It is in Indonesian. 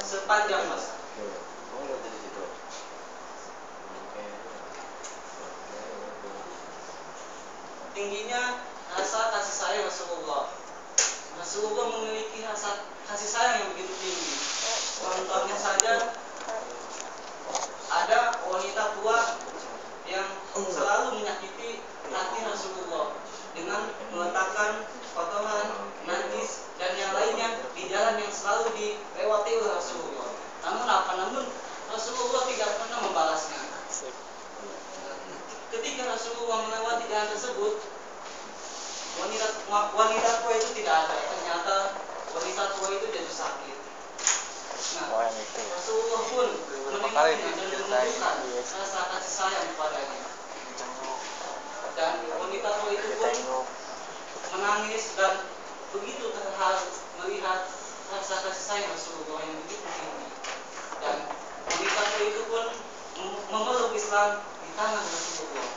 sepanjang masa. Tingginya rasa kasih sayang Rasulullah. Rasulullah memiliki rasa kasih sayang yang begitu tinggi. Contohnya saja, ada wanita tua yang selalu menyakiti hati Rasulullah dengan meletakkan kotoran, najis, dan yang lainnya di jalan yang selalu dilewati oleh Rasulullah. Namun Rasulullah tidak pernah membalasnya. Ketika Rasulullah melewati jalan tersebut, wanita tua itu tidak ada. Ternyata wanita tua itu jatuh sakit. Nah, Rasulullah pun menengoknya dan menunjukkan rasa kasih sayang kepadanya. Dan wanita tua itu pun menangis dan begitu terharu melihat rasa kasih sayang Rasulullah yang begitu tinggi. Dan wanita tua itu pun memeluk Islam di tangan Rasulullah.